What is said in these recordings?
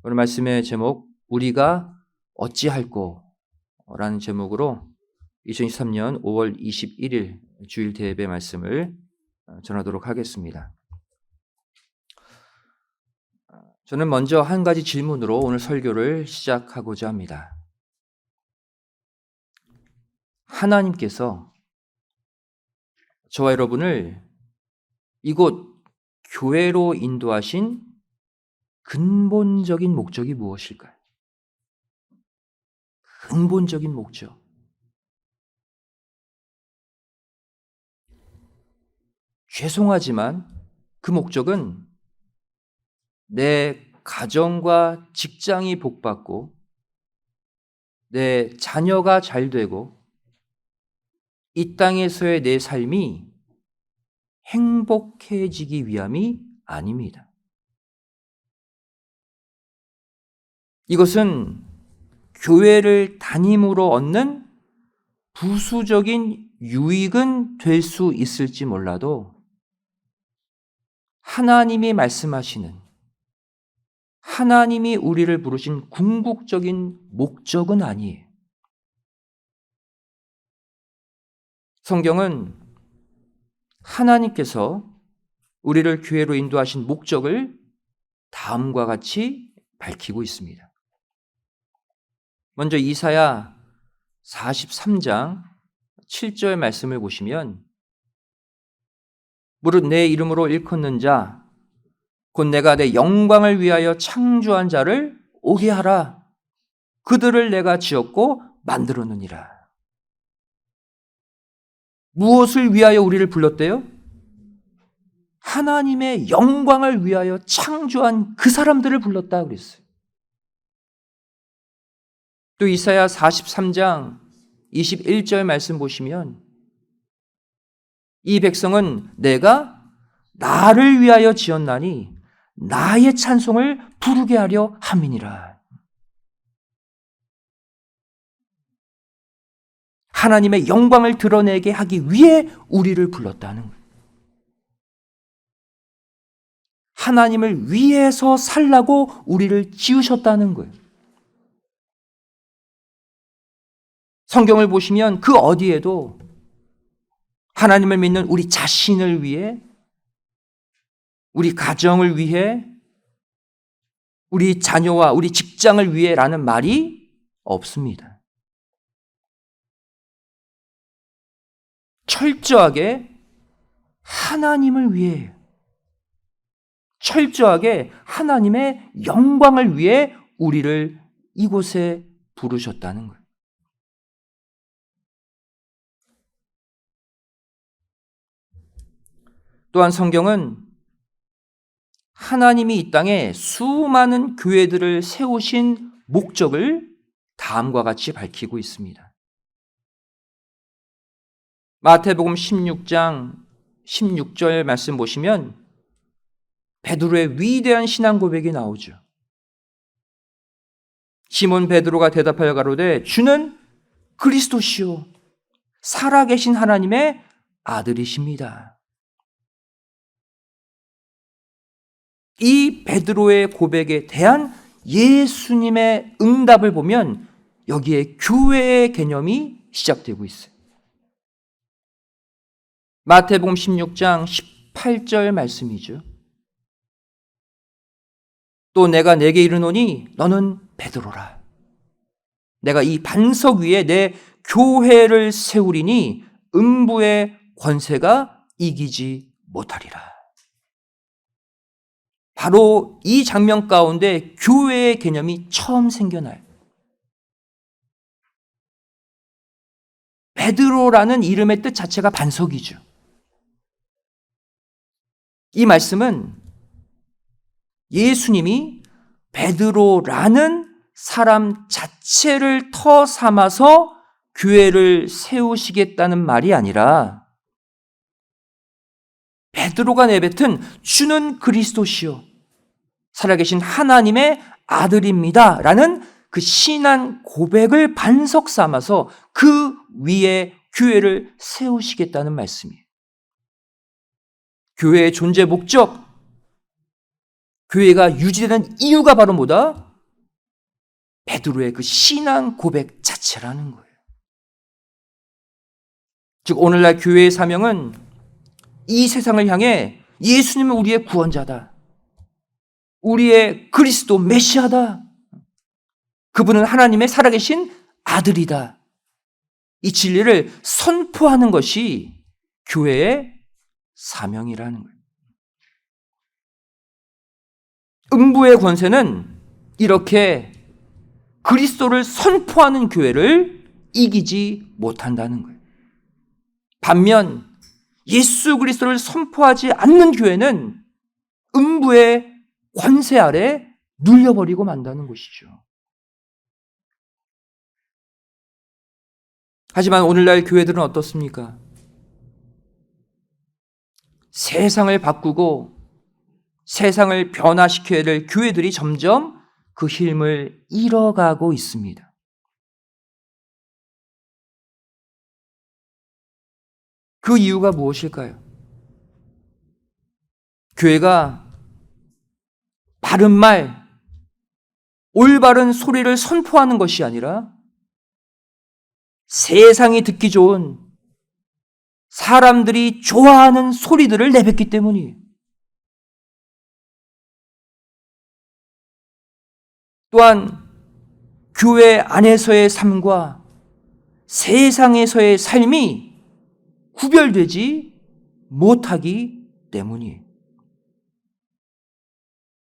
오늘 말씀의 제목, 우리가 어찌할꼬 라는 제목으로 2023년 5월 21일 주일 대예배 말씀을 전하도록 하겠습니다. 저는 먼저 한 가지 질문으로 오늘 설교를 시작하고자 합니다. 하나님께서 저와 여러분을 이곳 교회로 인도하신 근본적인 목적이 무엇일까요? 근본적인 목적. 죄송하지만 그 목적은 내 가정과 직장이 복받고 내 자녀가 잘 되고 이 땅에서의 내 삶이 행복해지기 위함이 아닙니다. 이것은 교회를 다님으로 얻는 부수적인 유익은 될 수 있을지 몰라도 하나님이 말씀하시는, 하나님이 우리를 부르신 궁극적인 목적은 아니에요. 성경은 하나님께서 우리를 교회로 인도하신 목적을 다음과 같이 밝히고 있습니다. 먼저 이사야 43장 7절 말씀을 보시면 무릇 내 이름으로 일컫는 자 곧 내가 내 영광을 위하여 창조한 자를 오게 하라. 그들을 내가 지었고 만들었느니라. 무엇을 위하여 우리를 불렀대요? 하나님의 영광을 위하여 창조한 그 사람들을 불렀다 그랬어요. 또 이사야 43장 21절 말씀 보시면 이 백성은 내가 나를 위하여 지었나니 나의 찬송을 부르게 하려 함이니라. 하나님의 영광을 드러내게 하기 위해 우리를 불렀다는 거예요. 하나님을 위해서 살라고 우리를 지으셨다는 거예요. 성경을 보시면 그 어디에도 하나님을 믿는 우리 자신을 위해, 우리 가정을 위해, 우리 자녀와 우리 직장을 위해라는 말이 없습니다. 철저하게 하나님을 위해, 철저하게 하나님의 영광을 위해 우리를 이곳에 부르셨다는 거예요. 또한 성경은 하나님이 이 땅에 수많은 교회들을 세우신 목적을 다음과 같이 밝히고 있습니다. 마태복음 16장 16절 말씀 보시면 베드로의 위대한 신앙 고백이 나오죠. 시몬 베드로가 대답하여 가로되 주는 그리스도시요 살아계신 하나님의 아들이십니다. 이 베드로의 고백에 대한 예수님의 응답을 보면 여기에 교회의 개념이 시작되고 있어요. 마태복음 16장 18절 말씀이죠. 또 내가 네게 이르노니 너는 베드로라. 내가 이 반석 위에 내 교회를 세우리니 음부의 권세가 이기지 못하리라. 바로 이 장면 가운데 교회의 개념이 처음 생겨나요. 베드로라는 이름의 뜻 자체가 반석이죠. 이 말씀은 예수님이 베드로라는 사람 자체를 터 삼아서 교회를 세우시겠다는 말이 아니라 베드로가 내뱉은 주는 그리스도시요 살아계신 하나님의 아들입니다 라는 그 신앙 고백을 반석 삼아서 그 위에 교회를 세우시겠다는 말씀이에요. 교회의 존재 목적, 교회가 유지되는 이유가 바로 뭐다? 베드로의 그 신앙 고백 자체라는 거예요. 즉 오늘날 교회의 사명은 이 세상을 향해 예수님은 우리의 구원자다, 우리의 그리스도 메시아다, 그분은 하나님의 살아계신 아들이다, 이 진리를 선포하는 것이 교회의 사명이라는 거예요. 음부의 권세는 이렇게 그리스도를 선포하는 교회를 이기지 못한다는 거예요. 반면 예수 그리스도를 선포하지 않는 교회는 음부의 권세 아래 눌려버리고 만다는 것이죠. 하지만 오늘날 교회들은 어떻습니까? 세상을 바꾸고 세상을 변화시켜야 될 교회들이 점점 그 힘을 잃어가고 있습니다. 그 이유가 무엇일까요? 교회가 바른 말, 올바른 소리를 선포하는 것이 아니라 세상이 듣기 좋은, 사람들이 좋아하는 소리들을 내뱉기 때문이에요. 또한 교회 안에서의 삶과 세상에서의 삶이 구별되지 못하기 때문이에요.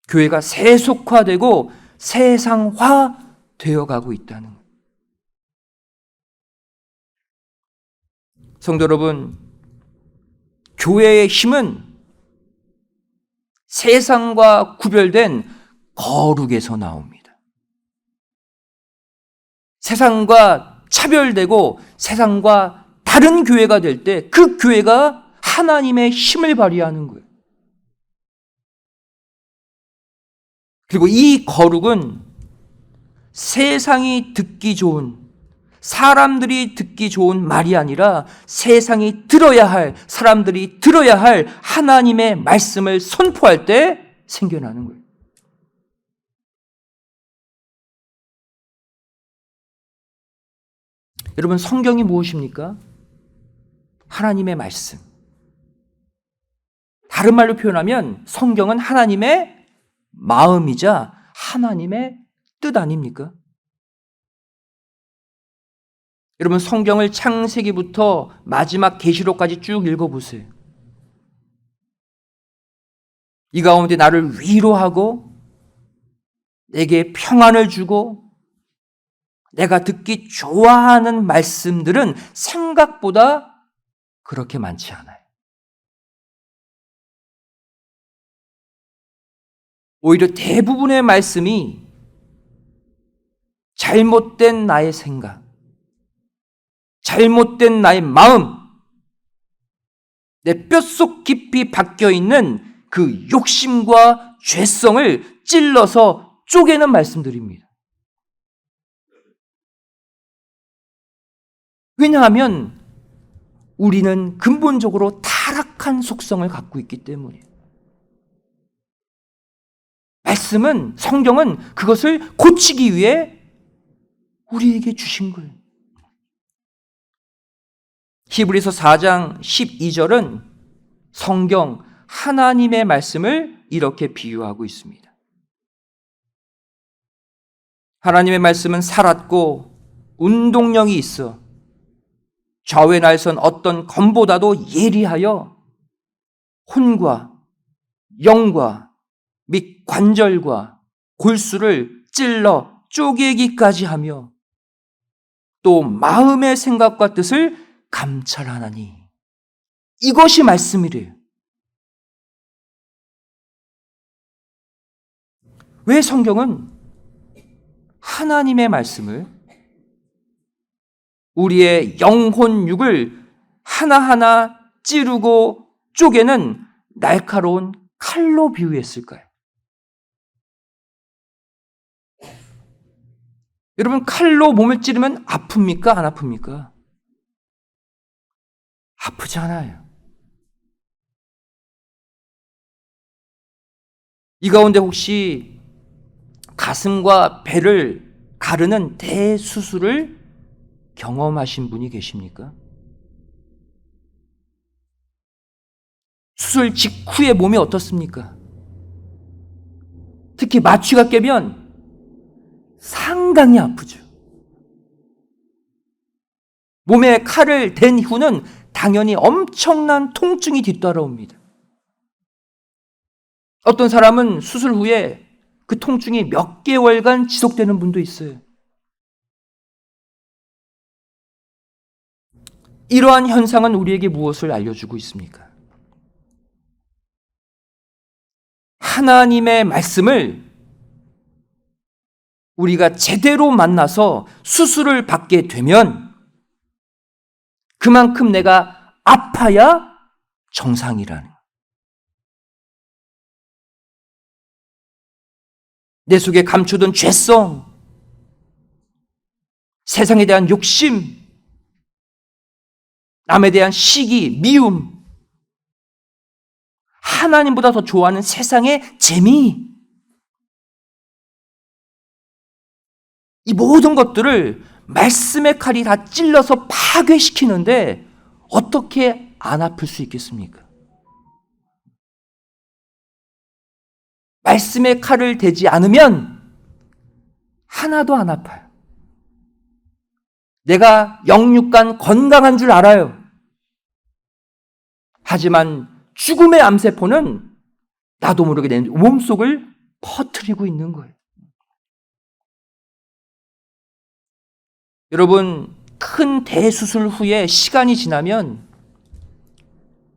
교회가 세속화되고 세상화되어 가고 있다는 거예요. 성도 여러분, 교회의 힘은 세상과 구별된 거룩에서 나옵니다. 세상과 차별되고 세상과 다른 교회가 될 때 그 교회가 하나님의 힘을 발휘하는 거예요. 그리고 이 거룩은 세상이 듣기 좋은, 사람들이 듣기 좋은 말이 아니라 세상이 들어야 할, 사람들이 들어야 할 하나님의 말씀을 선포할 때 생겨나는 거예요. 여러분, 성경이 무엇입니까? 하나님의 말씀. 다른 말로 표현하면 성경은 하나님의 마음이자 하나님의 뜻 아닙니까? 여러분, 성경을 창세기부터 마지막 계시록까지 쭉 읽어보세요. 이 가운데 나를 위로하고 내게 평안을 주고 내가 듣기 좋아하는 말씀들은 생각보다 그렇게 많지 않아요. 오히려 대부분의 말씀이 잘못된 나의 생각, 잘못된 나의 마음, 내 뼛속 깊이 박혀있는 그 욕심과 죄성을 찔러서 쪼개는 말씀들입니다. 왜냐하면 우리는 근본적으로 타락한 속성을 갖고 있기 때문이에요. 말씀은, 성경은 그것을 고치기 위해 우리에게 주신 거예요. 히브리서 4장 12절은 성경 하나님의 말씀을 이렇게 비유하고 있습니다. 하나님의 말씀은 살았고 운동력이 있어 좌우에 날선 어떤 검보다도 예리하여 혼과 영과 및 관절과 골수를 찔러 쪼개기까지 하며 또 마음의 생각과 뜻을 감찰하나니. 이것이 말씀이래요. 왜 성경은 하나님의 말씀을, 우리의 영혼 육을 하나하나 찌르고 쪼개는 날카로운 칼로 비유했을까요? 여러분, 칼로 몸을 찌르면 아픕니까? 안 아픕니까? 아프지 않아요. 이 가운데 혹시 가슴과 배를 가르는 대수술을 경험하신 분이 계십니까? 수술 직후에 몸이 어떻습니까? 특히 마취가 깨면 상당히 아프죠. 몸에 칼을 댄 후는 당연히 엄청난 통증이 뒤따라옵니다. 어떤 사람은 수술 후에 그 통증이 몇 개월간 지속되는 분도 있어요. 이러한 현상은 우리에게 무엇을 알려주고 있습니까? 하나님의 말씀을 우리가 제대로 만나서 수술을 받게 되면 그만큼 내가 아파야 정상이라는, 내 속에 감추던 죄성, 세상에 대한 욕심, 남에 대한 시기, 미움, 하나님보다 더 좋아하는 세상의 재미, 이 모든 것들을 말씀의 칼이 다 찔러서 파괴시키는데 어떻게 안 아플 수 있겠습니까? 말씀의 칼을 대지 않으면 하나도 안 아파요. 내가 영육간 건강한 줄 알아요. 하지만 죽음의 암세포는 나도 모르게 내 몸속을 퍼뜨리고 있는 거예요. 여러분, 큰 대수술 후에 시간이 지나면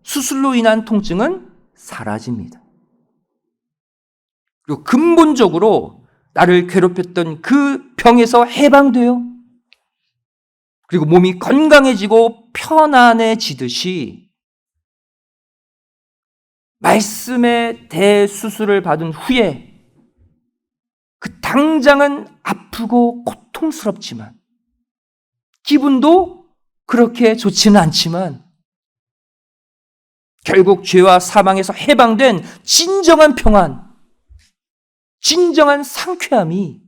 수술로 인한 통증은 사라집니다. 그리고 근본적으로 나를 괴롭혔던 그 병에서 해방돼요. 그리고 몸이 건강해지고 편안해지듯이 말씀의 대수술을 받은 후에 그 당장은 아프고 고통스럽지만 기분도 그렇게 좋지는 않지만 결국 죄와 사망에서 해방된 진정한 평안, 진정한 상쾌함이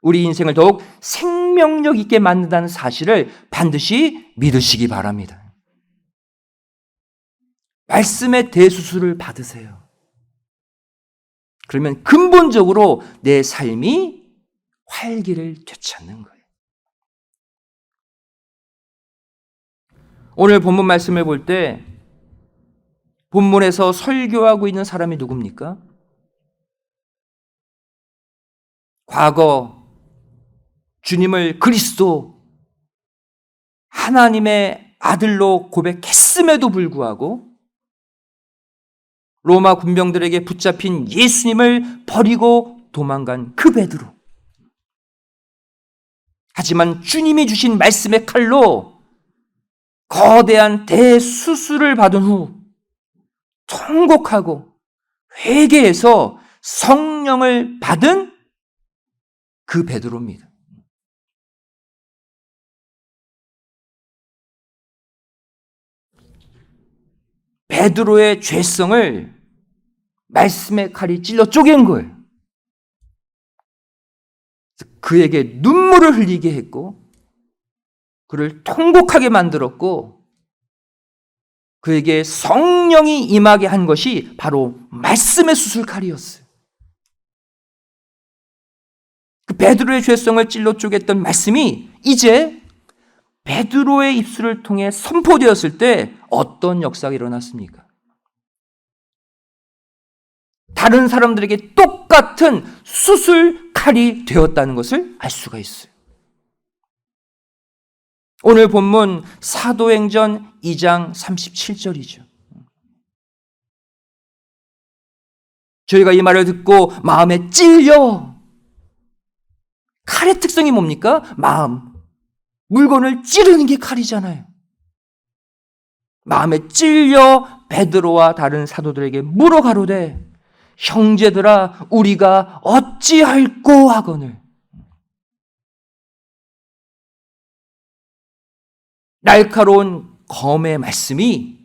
우리 인생을 더욱 생명력 있게 만든다는 사실을 반드시 믿으시기 바랍니다. 말씀의 대수술을 받으세요. 그러면 근본적으로 내 삶이 활기를 되찾는 거예요. 오늘 본문 말씀을 볼 때 본문에서 설교하고 있는 사람이 누굽니까? 과거 주님을 그리스도 하나님의 아들로 고백했음에도 불구하고 로마 군병들에게 붙잡힌 예수님을 버리고 도망간 그 베드로. 하지만 주님이 주신 말씀의 칼로 거대한 대수술을 받은 후 통곡하고 회개해서 성령을 받은 그 베드로입니다. 베드로의 죄성을 말씀의 칼이 찔러 쪼갠 거예요. 그에게 눈물을 흘리게 했고 그를 통곡하게 만들었고 그에게 성령이 임하게 한 것이 바로 말씀의 수술칼이었어요. 그 베드로의 죄성을 찔러 쪼갰던 말씀이 이제 베드로의 입술을 통해 선포되었을 때 어떤 역사가 일어났습니까? 다른 사람들에게 똑같은 수술칼이 되었다는 것을 알 수가 있어요. 오늘 본문 사도행전 2장 37절이죠. 저희가 이 말을 듣고 마음에 찔려. 칼의 특성이 뭡니까? 마음. 물건을 찌르는 게 칼이잖아요. 마음에 찔려 베드로와 다른 사도들에게 물어 가로되 형제들아 우리가 어찌할꼬 하거늘. 날카로운 검의 말씀이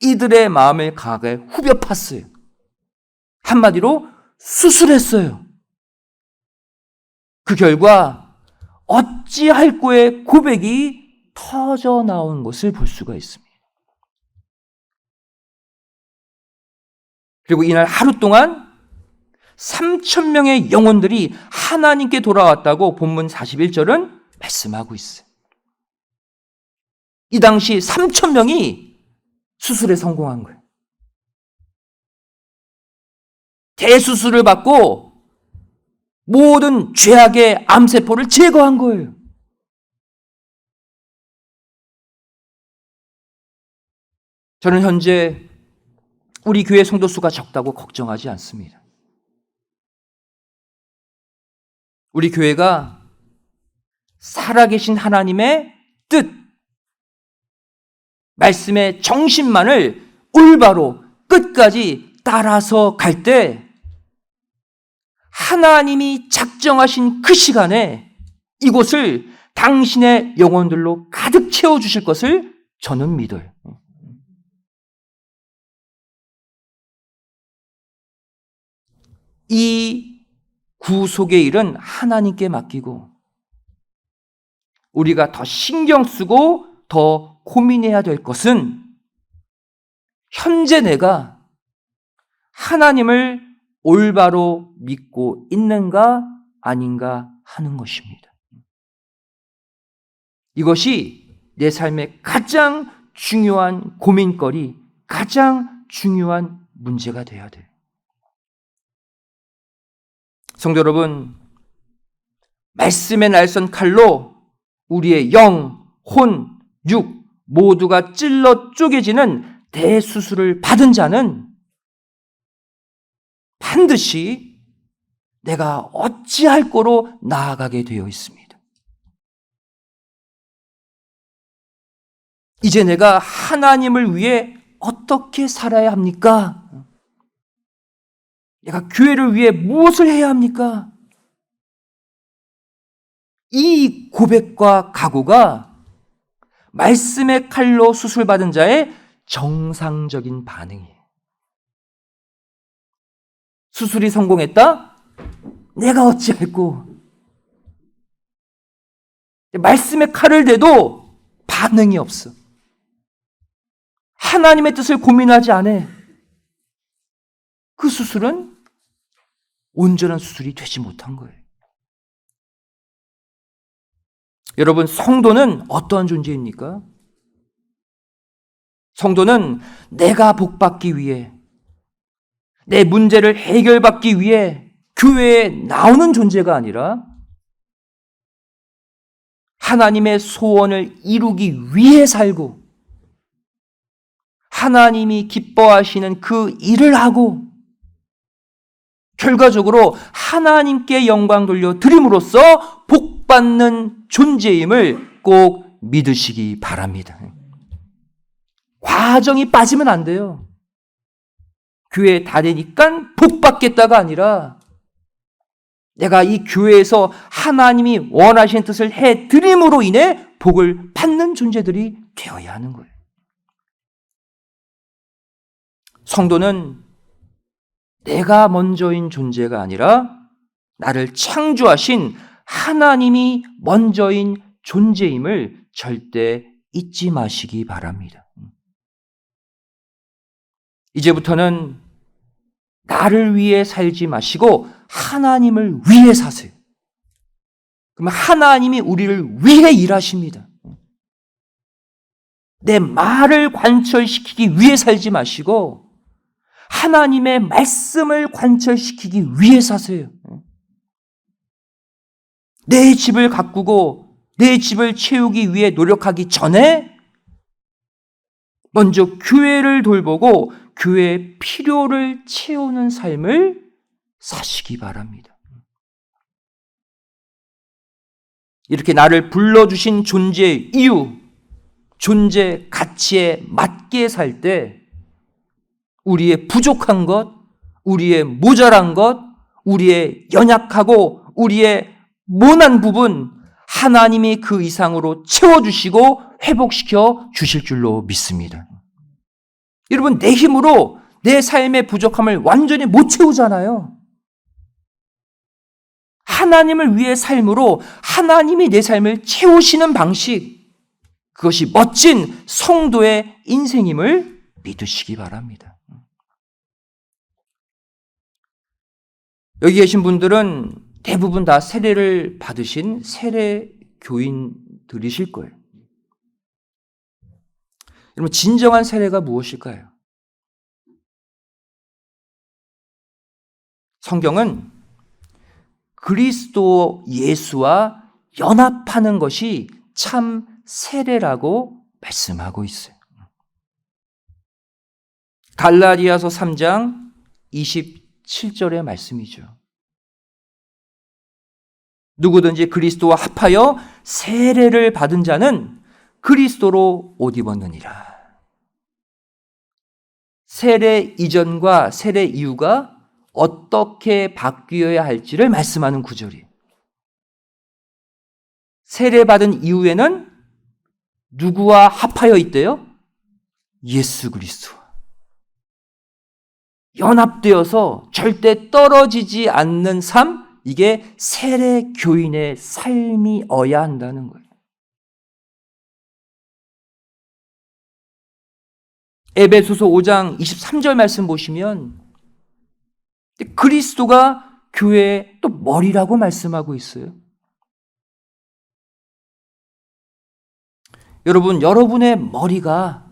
이들의 마음을 강하게 후벼 팠어요. 한마디로 수술했어요. 그 결과 어찌할꼬의 고백이 터져 나온 것을 볼 수가 있습니다. 그리고 이날 하루 동안 3,000명의 영혼들이 하나님께 돌아왔다고 본문 41절은 말씀하고 있어요. 이 당시 3,000명이 수술에 성공한 거예요. 대수술을 받고 모든 죄악의 암세포를 제거한 거예요. 저는 현재 우리 교회 성도 수가 적다고 걱정하지 않습니다. 우리 교회가 살아계신 하나님의 뜻, 말씀의 정신만을 올바로 끝까지 따라서 갈 때 하나님이 작정하신 그 시간에 이곳을 당신의 영혼들로 가득 채워주실 것을 저는 믿어요. 이 구속의 일은 하나님께 맡기고 우리가 더 신경 쓰고 더 고민해야 될 것은 현재 내가 하나님을 올바로 믿고 있는가 아닌가 하는 것입니다. 이것이 내 삶의 가장 중요한 고민거리, 가장 중요한 문제가 되어야 돼요. 성도 여러분, 말씀의 날선 칼로 우리의 영, 혼, 육 모두가 찔러 쪼개지는 대수술을 받은 자는 반드시 내가 어찌할 거로 나아가게 되어 있습니다. 이제 내가 하나님을 위해 어떻게 살아야 합니까? 내가 교회를 위해 무엇을 해야 합니까? 이 고백과 각오가 말씀의 칼로 수술받은 자의 정상적인 반응이에요. 수술이 성공했다? 내가 어찌할꼬? 말씀의 칼을 대도 반응이 없어. 하나님의 뜻을 고민하지 않아. 그 수술은 온전한 수술이 되지 못한 거예요. 여러분, 성도는 어떠한 존재입니까? 성도는 내가 복받기 위해, 내 문제를 해결받기 위해 교회에 나오는 존재가 아니라 하나님의 소원을 이루기 위해 살고 하나님이 기뻐하시는 그 일을 하고 결과적으로 하나님께 영광 돌려드림으로써 복받는 존재임을 꼭 믿으시기 바랍니다. 과정이 빠지면 안 돼요. 교회에 다니니까 복받겠다가 아니라 내가 이 교회에서 하나님이 원하시는 뜻을 해드림으로 인해 복을 받는 존재들이 되어야 하는 거예요. 성도는 내가 먼저인 존재가 아니라 나를 창조하신 하나님이 먼저인 존재임을 절대 잊지 마시기 바랍니다. 이제부터는 나를 위해 살지 마시고 하나님을 위해 사세요. 그러면 하나님이 우리를 위해 일하십니다. 내 말을 관철시키기 위해 살지 마시고 하나님의 말씀을 관철시키기 위해 사세요. 내 집을 가꾸고 내 집을 채우기 위해 노력하기 전에 먼저 교회를 돌보고 교회의 필요를 채우는 삶을 사시기 바랍니다. 이렇게 나를 불러주신 존재의 이유, 존재 가치에 맞게 살 때 우리의 부족한 것, 우리의 모자란 것, 우리의 연약하고 우리의 모난 부분 하나님이 그 이상으로 채워주시고 회복시켜 주실 줄로 믿습니다. 여러분, 내 힘으로 내 삶의 부족함을 완전히 못 채우잖아요. 하나님을 위해 삶으로 하나님이 내 삶을 채우시는 방식, 그것이 멋진 성도의 인생임을 믿으시기 바랍니다. 여기 계신 분들은 대부분 다 세례를 받으신 세례 교인들이실 거예요. 여러분, 진정한 세례가 무엇일까요? 성경은 그리스도 예수와 연합하는 것이 참 세례라고 말씀하고 있어요. 갈라디아서 3장 27절의 말씀이죠. 누구든지 그리스도와 합하여 세례를 받은 자는 그리스도로 옷 입었느니라. 세례 이전과 세례 이후가 어떻게 바뀌어야 할지를 말씀하는 구절이에요. 세례받은 이후에는 누구와 합하여 있대요? 예수 그리스도와 연합되어서 절대 떨어지지 않는 삶, 이게 세례 교인의 삶이어야 한다는 거예요. 에베소서 5장 23절 말씀 보시면 그리스도가 교회의 또 머리라고 말씀하고 있어요. 여러분, 여러분의 머리가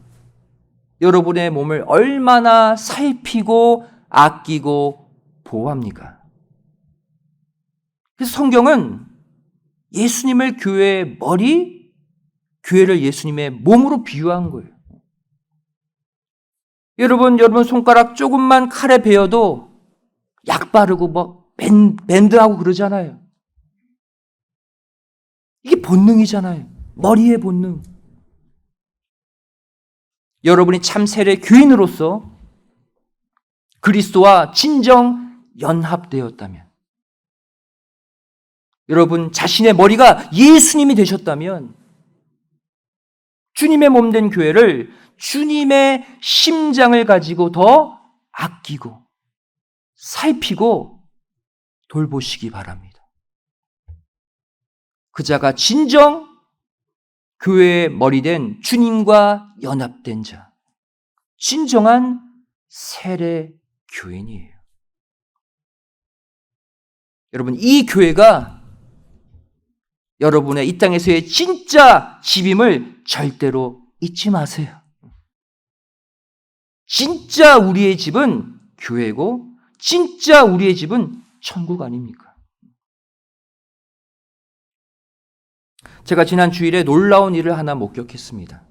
여러분의 몸을 얼마나 살피고 아끼고 보호합니까? 그래서 성경은 예수님을 교회의 머리, 교회를 예수님의 몸으로 비유한 거예요. 여러분 손가락 조금만 칼에 베어도 약 바르고 밴드하고 그러잖아요. 이게 본능이잖아요. 머리의 본능. 여러분이 참 세례 교인으로서 그리스도와 진정 연합되었다면, 여러분 자신의 머리가 예수님이 되셨다면, 주님의 몸된 교회를 주님의 심장을 가지고 더 아끼고 살피고 돌보시기 바랍니다. 그 자가 진정 교회의 머리된 주님과 연합된 자, 진정한 세례 교인이에요. 여러분, 이 교회가 여러분의 이 땅에서의 진짜 집임을 절대로 잊지 마세요. 진짜 우리의 집은 교회고 진짜 우리의 집은 천국 아닙니까? 제가 지난 주일에 놀라운 일을 하나 목격했습니다.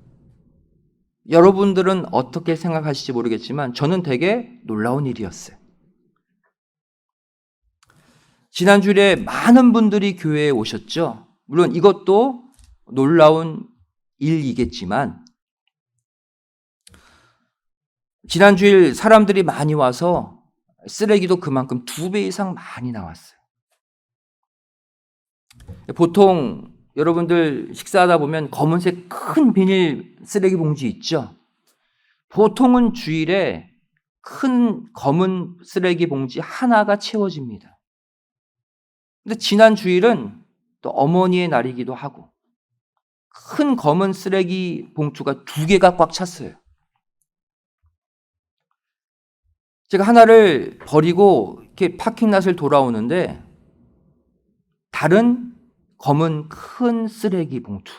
여러분들은 어떻게 생각하실지 모르겠지만 저는 되게 놀라운 일이었어요. 지난 주일에 많은 분들이 교회에 오셨죠. 물론 이것도 놀라운 일이겠지만 지난 주일 사람들이 많이 와서 쓰레기도 그만큼 2배 이상 많이 나왔어요. 보통 여러분들 식사하다 보면 검은색 큰 비닐 쓰레기 봉지 있죠? 보통은 주일에 큰 검은 쓰레기 봉지 하나가 채워집니다. 근데 지난 주일은 또 어머니의 날이기도 하고 큰 검은 쓰레기 봉투가 2개가 꽉 찼어요. 제가 하나를 버리고 이렇게 파킹랏을 돌아오는데 다른 검은 큰 쓰레기 봉투,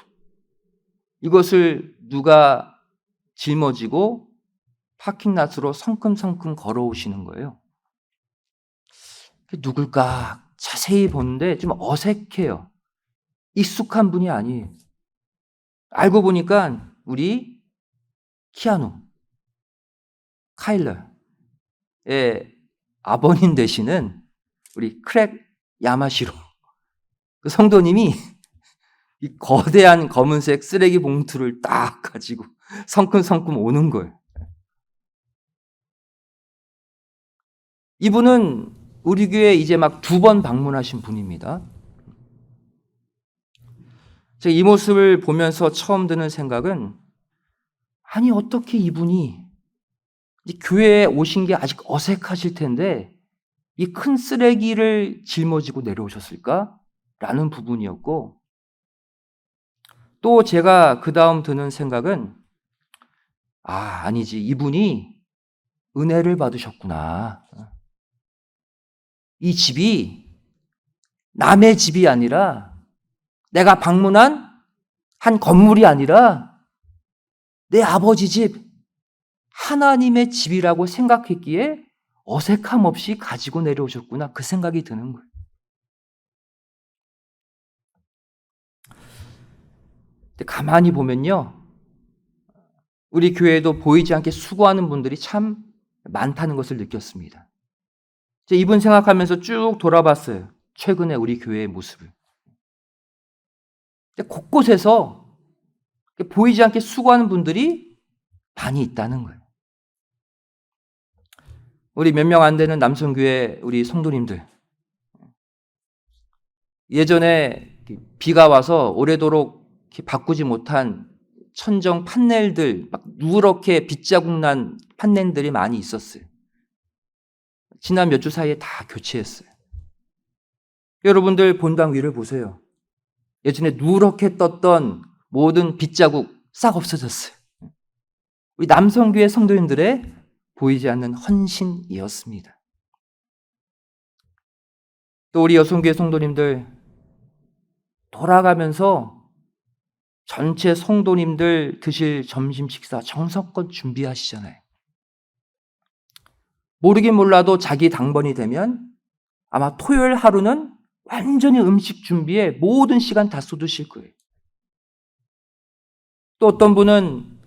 이것을 누가 짊어지고 파킹랏으로 성큼성큼 걸어오시는 거예요. 누굴까 자세히 보는데 좀 어색해요. 익숙한 분이 아니에요. 알고 보니까 우리 키아누, 카일러의 아버님 되시는 우리 크랙 야마시로, 그 성도님이 이 거대한 검은색 쓰레기 봉투를 딱 가지고 성큼성큼 오는 거예요. 이분은 우리 교회 이제 막 2번 방문하신 분입니다. 제가 이 모습을 보면서 처음 드는 생각은, 아니 어떻게 이분이 이제 교회에 오신 게 아직 어색하실 텐데 이 큰 쓰레기를 짊어지고 내려오셨을까? 라는 부분이었고, 또 제가 그 다음 드는 생각은, 아니지. 이분이 은혜를 받으셨구나. 이 집이 남의 집이 아니라, 내가 방문한 한 건물이 아니라 내 아버지 집, 하나님의 집이라고 생각했기에 어색함 없이 가지고 내려오셨구나. 그 생각이 드는 거예요. 근데 가만히 보면요, 우리 교회에도 보이지 않게 수고하는 분들이 참 많다는 것을 느꼈습니다. 이분 생각하면서 쭉 돌아봤어요. 최근에 우리 교회의 모습을. 곳곳에서 보이지 않게 수고하는 분들이 많이 있다는 거예요. 우리 몇 명 안 되는 남성교회 우리 성도님들. 예전에 비가 와서 오래도록 바꾸지 못한 천정 판넬들, 막 누렇게 빗자국 난 판넬들이 많이 있었어요. 지난 몇 주 사이에 다 교체했어요. 여러분들 본당 위를 보세요. 예전에 누렇게 떴던 모든 빗자국 싹 없어졌어요. 우리 남성교회 성도님들의 보이지 않는 헌신이었습니다. 또 우리 여성교회 성도님들 돌아가면서 전체 성도님들 드실 점심 식사 정성껏 준비하시잖아요. 모르긴 몰라도 자기 당번이 되면 아마 토요일 하루는 완전히 음식 준비에 모든 시간 다 쏟으실 거예요. 또 어떤 분은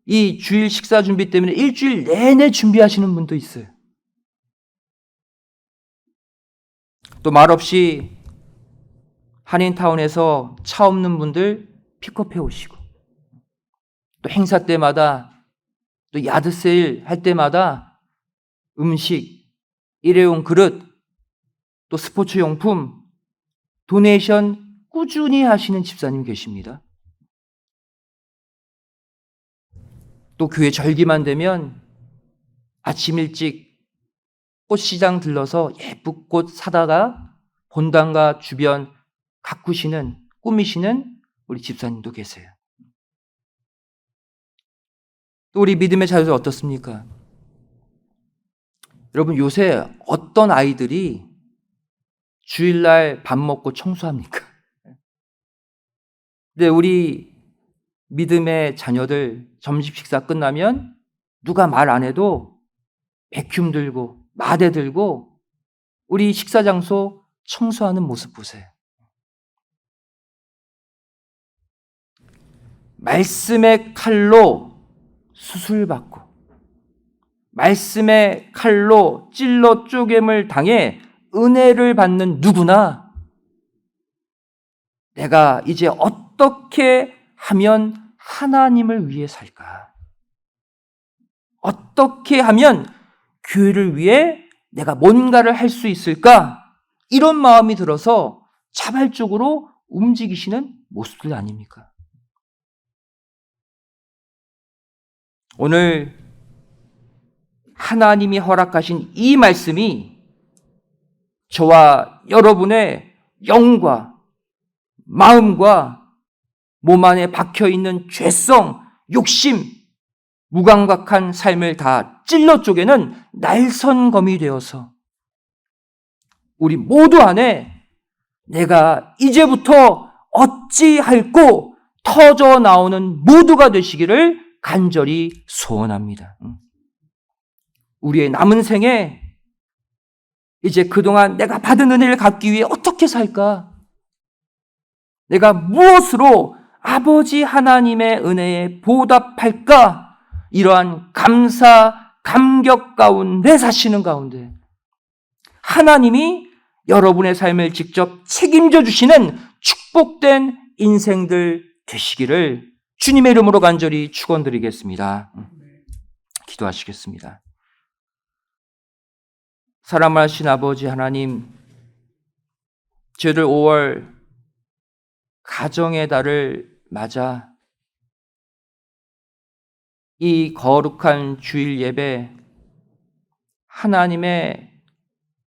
이 주일 식사 준비 때문에 일주일 내내 준비하시는 분도 있어요. 또 말없이 한인타운에서 차 없는 분들 픽업해 오시고, 또 행사 때마다, 또 야드세일 할 때마다 음식, 일회용 그릇, 또 스포츠용품, 도네이션 꾸준히 하시는 집사님 계십니다. 또 교회 절기만 되면 아침 일찍 꽃시장 들러서 예쁜 꽃 사다가 본당과 주변 가꾸시는, 꾸미시는 우리 집사님도 계세요. 또 우리 믿음의 자녀들 어떻습니까? 여러분, 요새 어떤 아이들이 주일날 밥 먹고 청소합니까? 근데 우리 믿음의 자녀들 점심 식사 끝나면 누가 말 안 해도 베큐um 들고 마대 들고 우리 식사 장소 청소하는 모습 보세요. 말씀의 칼로 수술받고 말씀의 칼로 찔러 쪼갰을 당해 은혜를 받는 누구나 내가 이제 어떻게 하면 하나님을 위해 살까? 어떻게 하면 교회를 위해 내가 뭔가를 할 수 있을까? 이런 마음이 들어서 자발적으로 움직이시는 모습들 아닙니까? 오늘 하나님이 허락하신 이 말씀이 저와 여러분의 영과 마음과 몸 안에 박혀있는 죄성, 욕심, 무감각한 삶을 다 찔러 쪼개는 날선검이 되어서 우리 모두 안에 내가 이제부터 어찌할꼬 터져 나오는 모두가 되시기를 간절히 소원합니다. 우리의 남은 생에 이제 그동안 내가 받은 은혜를 갚기 위해 어떻게 살까? 내가 무엇으로 아버지 하나님의 은혜에 보답할까? 이러한 감사, 감격 가운데 사시는 가운데 하나님이 여러분의 삶을 직접 책임져 주시는 축복된 인생들 되시기를 주님의 이름으로 간절히 축원드리겠습니다. 기도하시겠습니다. 사랑하신 아버지 하나님, 저희들 5월 가정의 달을 맞아 이 거룩한 주일 예배 하나님의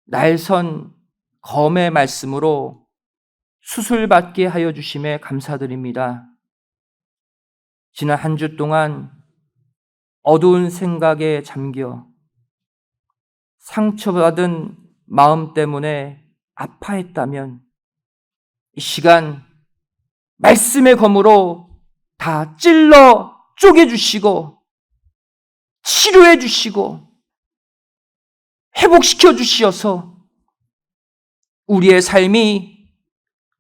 날선 검의 말씀으로 수술받게 하여 주심에 감사드립니다. 지난 한 주 동안 어두운 생각에 잠겨 상처받은 마음 때문에 아파했다면 이 시간 말씀의 검으로 다 찔러 쪼개주시고 치료해 주시고 회복시켜 주시어서 우리의 삶이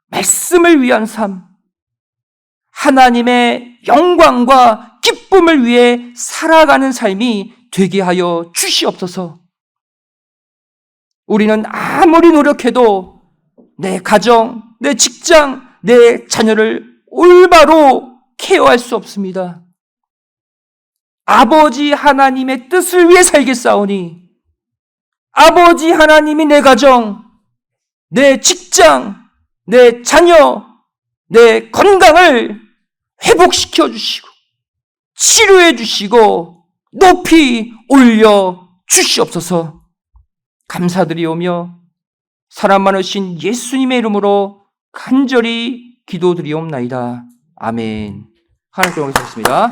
말씀을 위한 삶, 하나님의 영광과 기쁨을 위해 살아가는 삶이 되게 하여 주시옵소서. 우리는 아무리 노력해도 내 가정, 내 직장, 내 자녀를 올바로 케어할 수 없습니다. 아버지 하나님의 뜻을 위해 살겠사오니 아버지 하나님이 내 가정, 내 직장, 내 자녀, 내 건강을 회복시켜 주시고 치료해 주시고 높이 올려 주시옵소서. 감사드리오며 사랑 많으신 예수님의 이름으로 간절히 기도드리옵나이다. 아멘. 하나님께 영광 드리겠습니다.